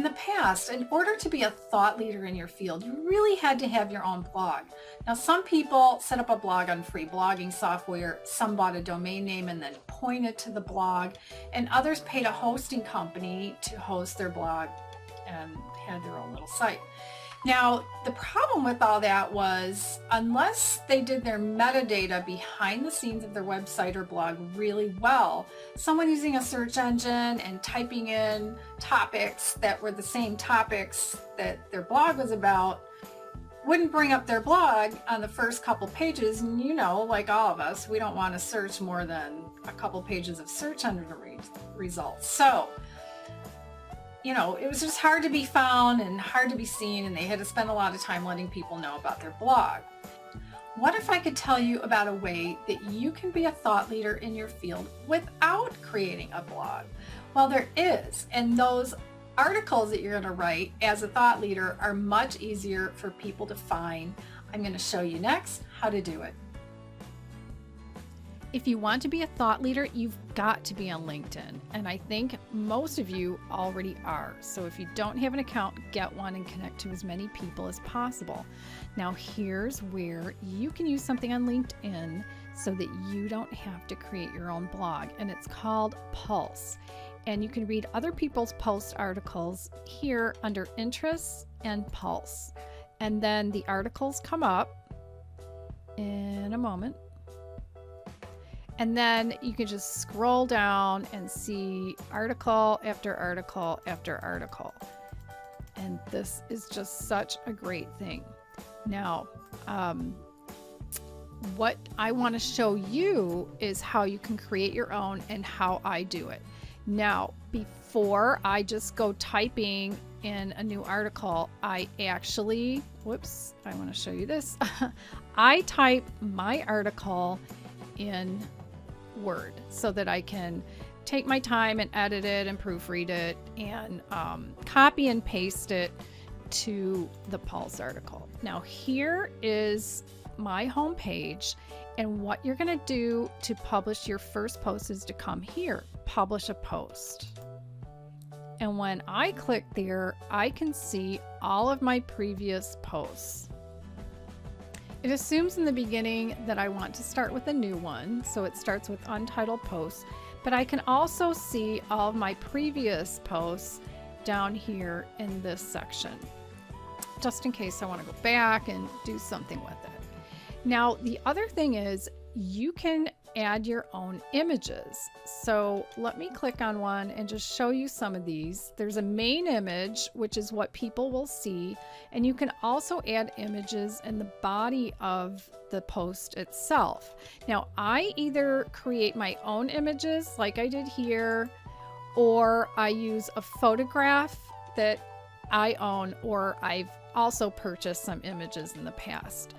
the past, in order to be a thought leader in your field, you really had to have your own blog. Now, some people set up a blog on free blogging software, some bought a domain name and then pointed to the blog, and others paid a hosting company to host their blog and had their own little site. Now, the problem with all that was, unless they did their metadata behind the scenes of their website or blog really well, someone using a search engine and typing in topics that were the same topics that their blog was about wouldn't bring up their blog on the first couple pages. And like all of us, we don't want to search more than a couple pages of search engine results. So it was just hard to be found and hard to be seen, and they had to spend a lot of time letting people know about their blog. What if I could tell you about a way that you can be a thought leader in your field without creating a blog? Well, there is, and those articles that you're going to write as a thought leader are much easier for people to find. I'm going to show you next how to do it. If you want to be a thought leader, you've got to be on LinkedIn. And I think most of you already are. So if you don't have an account, get one and connect to as many people as possible. Now, here's where you can use something on LinkedIn so that you don't have to create your own blog. And it's called Pulse. And you can read other people's post articles here under Interests and Pulse. And then the articles come up in a moment. And then you can just scroll down and see article after article after article. And this is just such a great thing. Now, what I want to show you is how you can create your own and how I do it. Now, before I just go typing in a new article, I actually, I want to show you this. I type my article in Word so that I can take my time and edit it and proofread it and copy and paste it to the Pulse article. Now, here is my home page, and what you're going to do to publish your first post is to come here, publish a post. And when I click there, I can see all of my previous posts. It assumes in the beginning that I want to start with a new one, so it starts with untitled posts, but I can also see all of my previous posts down here in this section, just in case I want to go back and do something with it. Now, the other thing is you can add your own images. So let me click on one and just show you some of these. There's a main image, which is what people will see. And you can also add images in the body of the post itself. Now, I either create my own images like I did here, or I use a photograph that I own, or I've also purchased some images in the past.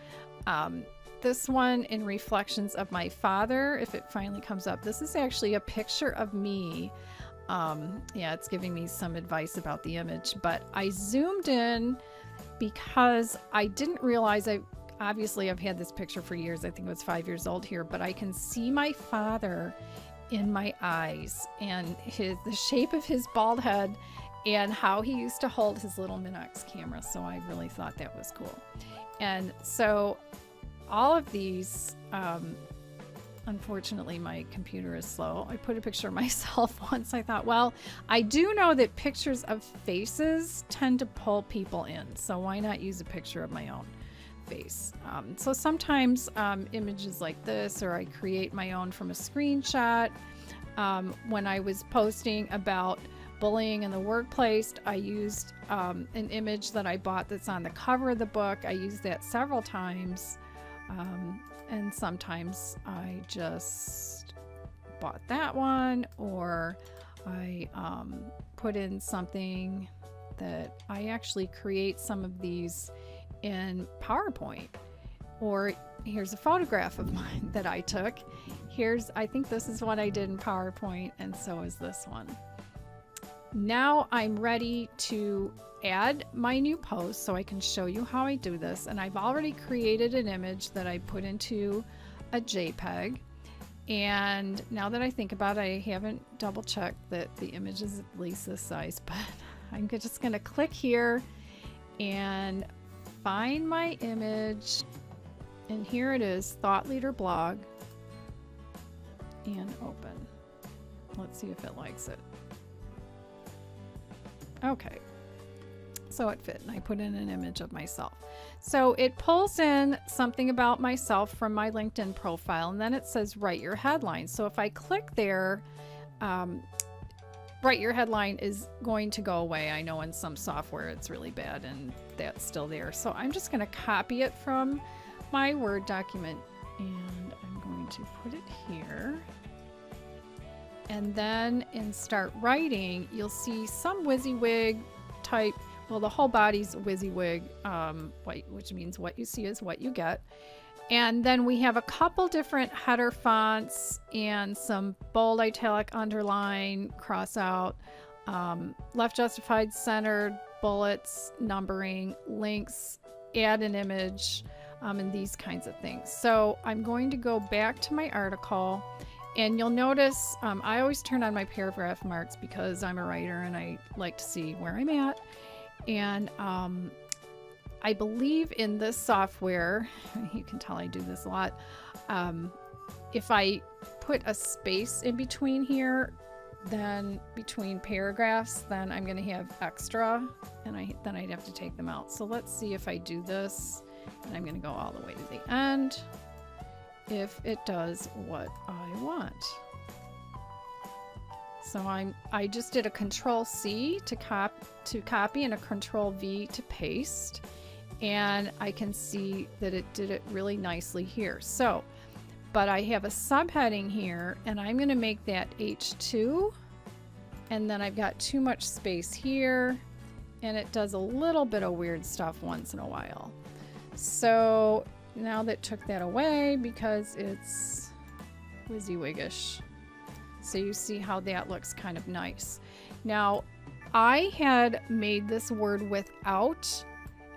This one in Reflections of My Father, if it finally comes up, this is actually a picture of me. Yeah, it's giving me some advice about the image, but I zoomed in because I didn't realize obviously I've had this picture for years. I think it was 5 years old here, but I can see my father in my eyes and the shape of his bald head and how he used to hold his little Minox camera. So I really thought that was cool. And so all of these, unfortunately, my computer is slow. I put a picture of myself once. I thought, well, I do know that pictures of faces tend to pull people in. So why not use a picture of my own face? So sometimes images like this, or I create my own from a screenshot. When I was posting about bullying in the workplace, I used an image that I bought that's on the cover of the book. I used that several times. And sometimes I just bought that one, or I put in something that I actually create some of these in PowerPoint. Or here's a photograph of mine that I took. I think this is what I did in PowerPoint, and so is this one. Now I'm ready to add my new post so I can show you how I do this. And I've already created an image that I put into a JPEG. And now that I think about it, I haven't double checked that the image is at least this size, but I'm just going to click here and find my image. And here it is, Thought Leader Blog, and open. Let's see if it likes it. Okay. So it fit, and I put in an image of myself. So it pulls in something about myself from my LinkedIn profile, and then it says write your headline. So if I click there, write your headline is going to go away. I know in some software it's really bad and that's still there. So I'm just going to copy it from my Word document, and I'm going to put it here. And then in Start Writing, you'll see some WYSIWYG type. Well, the whole body's WYSIWYG, which means what you see is what you get. And then we have a couple different header fonts and some bold, italic, underline, cross out, left justified, centered, bullets, numbering, links, add an image, and these kinds of things. So I'm going to go back to my article, and you'll notice I always turn on my paragraph marks because I'm a writer and I like to see where I'm at. And I believe in this software, you can tell I do this a lot, if I put a space in between here, then between paragraphs, then I'm going to have extra, and then I'd have to take them out. So let's see if I do this, and I'm going to go all the way to the end, if it does what I want. So I just did a Control-C to copy and a Control-V to paste, and I can see that it did it really nicely here. So, but I have a subheading here, and I'm going to make that H2, and then I've got too much space here, and it does a little bit of weird stuff once in a while. So now that took that away because it's WYSIWYG-ish. So you see how that looks kind of nice. Now, I had made this word without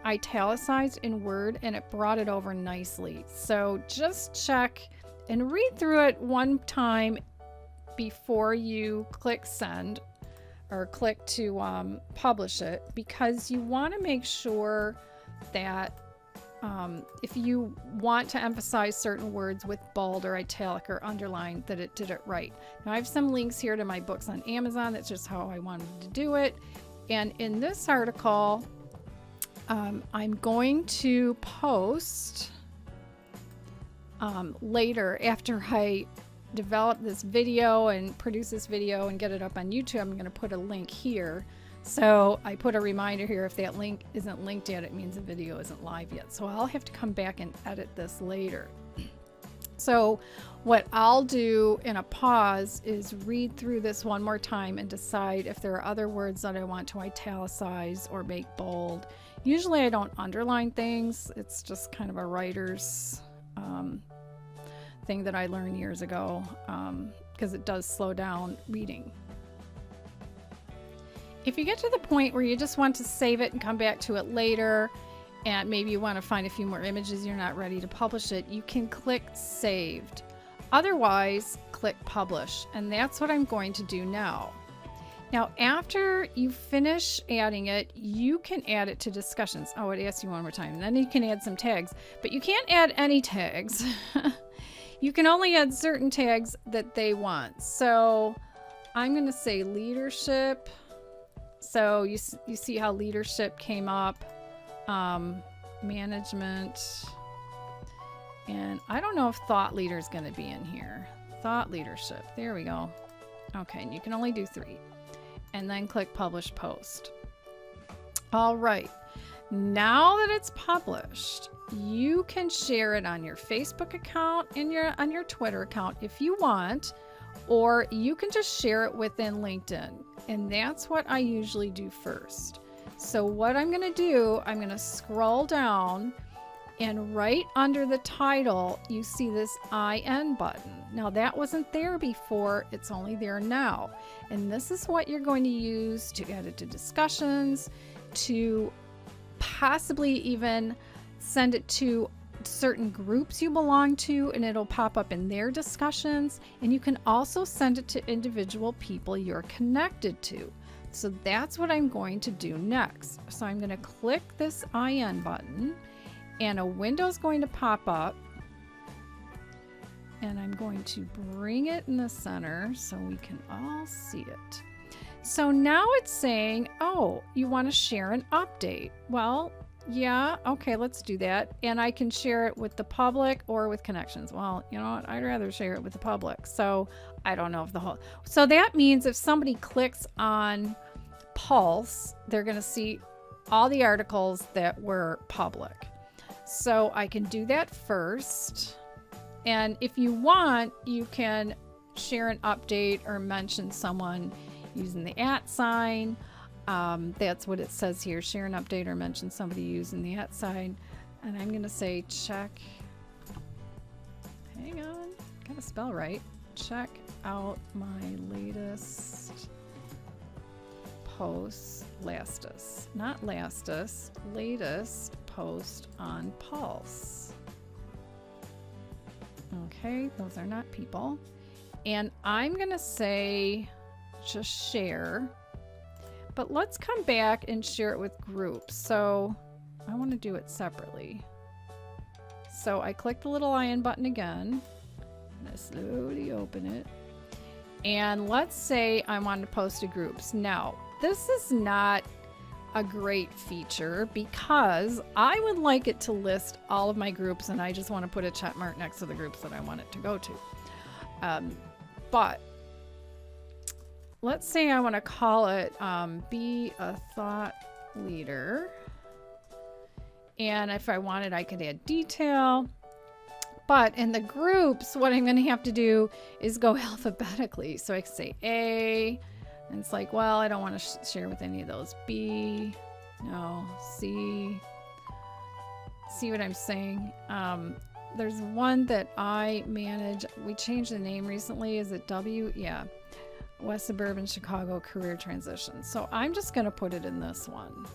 italicized in Word, and it brought it over nicely. So just check and read through it one time before you click send or click to publish it, because you want to make sure that if you want to emphasize certain words with bold or italic or underline, that it did it right. Now I have some links here to my books on Amazon. That's just how I wanted to do it. And in this article, I'm going to post later, after I develop this video and produce this video and get it up on YouTube, I'm going to put a link here. So I put a reminder here, if that link isn't linked yet, it means the video isn't live yet. So I'll have to come back and edit this later. So what I'll do in a pause is read through this one more time and decide if there are other words that I want to italicize or make bold. Usually I don't underline things. It's just kind of a writer's thing that I learned years ago, because it does slow down reading. If you get to the point where you just want to save it and come back to it later, and maybe you want to find a few more images, you're not ready to publish it, you can click Saved. Otherwise, click Publish, and that's what I'm going to do now. Now, after you finish adding it, you can add it to discussions. Oh, it asks you one more time. And then you can add some tags, but you can't add any tags. You can only add certain tags that they want. So I'm going to say leadership. So you see how leadership came up, management, and I don't know if thought leader is going to be in here. Thought leadership, there we go. Okay, and you can only do 3. And then click Publish Post. All right, now that it's published, you can share it on your Facebook account and on your Twitter account if you want, or you can just share it within LinkedIn. And that's what I usually do first. So what I'm going to do, I'm going to scroll down, and right under the title, you see this IN button. Now that wasn't there before, it's only there now. And this is what you're going to use to add it to discussions, to possibly even send it to certain groups you belong to, and it'll pop up in their discussions. And you can also send it to individual people you're connected to. So that's what I'm going to do next. So I'm going to click this IN button and a window is going to pop up. And I'm going to bring it in the center so we can all see it. So now it's saying, oh, you want to share an update. Well, yeah, okay, let's do that. And I can share it with the public or with connections. Well, you know what? I'd rather share it with the public. So I don't know if the whole, so that means if somebody clicks on Pulse, they're going to see all the articles that were public. So I can do that first. And if you want, you can share an update or mention someone using the @sign. That's what it says here. Share an update or mention somebody using the @sign. And I'm going to say check. Hang on. Got to spell right. Check out my latest post. Not latest post on Pulse. Okay, those are not people. And I'm going to say just share. But let's come back and share it with groups. So I want to do it separately. So I click the little IN button again. And I slowly open it. And let's say I want to post to groups. Now, this is not a great feature because I would like it to list all of my groups and I just want to put a check mark next to the groups that I want it to go to. But let's say I want to call it Be a Thought Leader. And if I wanted, I could add detail. But in the groups, what I'm going to have to do is go alphabetically. So I can say A. And it's like, well, I don't want to share with any of those. B, no, C. See what I'm saying? There's one that I manage. We changed the name recently. Is it W? Yeah. West Suburban Chicago Career Transition. So I'm just going to put it in this one.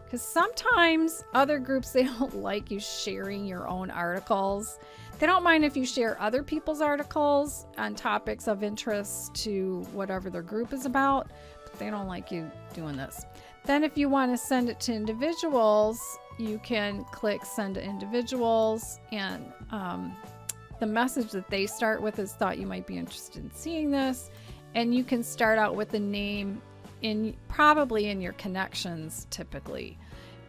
Because sometimes other groups, they don't like you sharing your own articles. They don't mind if you share other people's articles on topics of interest to whatever their group is about, but they don't like you doing this. Then if you want to send it to individuals, you can click send to individuals, and the message that they start with is thought you might be interested in seeing this. And you can start out with the name probably in your connections typically.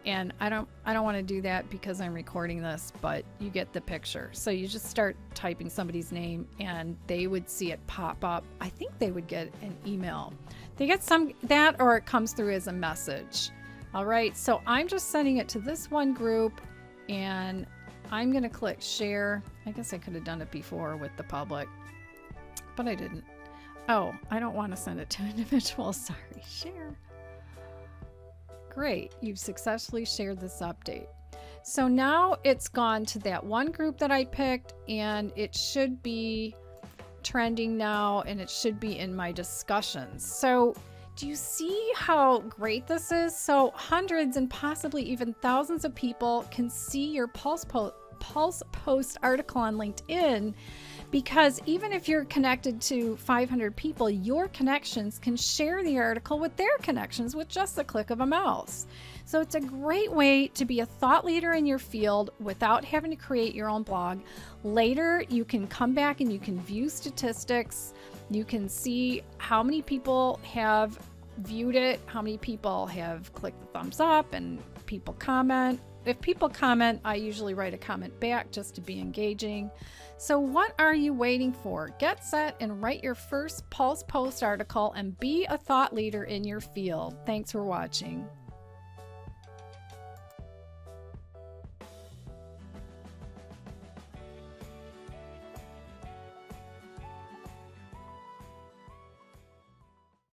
And I don't want to do that because I'm recording this, but you get the picture. So you just start typing somebody's name and they would see it pop up. I think they would get an email. They get that, or it comes through as a message. All right, so I'm just sending it to this one group and I'm going to click share. I guess I could have done it before with the public, but I didn't. Oh, I don't want to send it to individuals. Sorry, share. Great, you've successfully shared this update. So now it's gone to that one group that I picked, and it should be trending now, and it should be in my discussions. So do you see how great this is? So hundreds and possibly even thousands of people can see your Pulse post article on LinkedIn, because even if you're connected to 500 people, your connections can share the article with their connections with just the click of a mouse. So it's a great way to be a thought leader in your field without having to create your own blog. Later, you can come back and you can view statistics. You can see how many people have viewed it, how many people have clicked the thumbs up, and people comment. If people comment, I usually write a comment back just to be engaging. So what are you waiting for? Get set and write your first Pulse post article and be a thought leader in your field. Thanks for watching.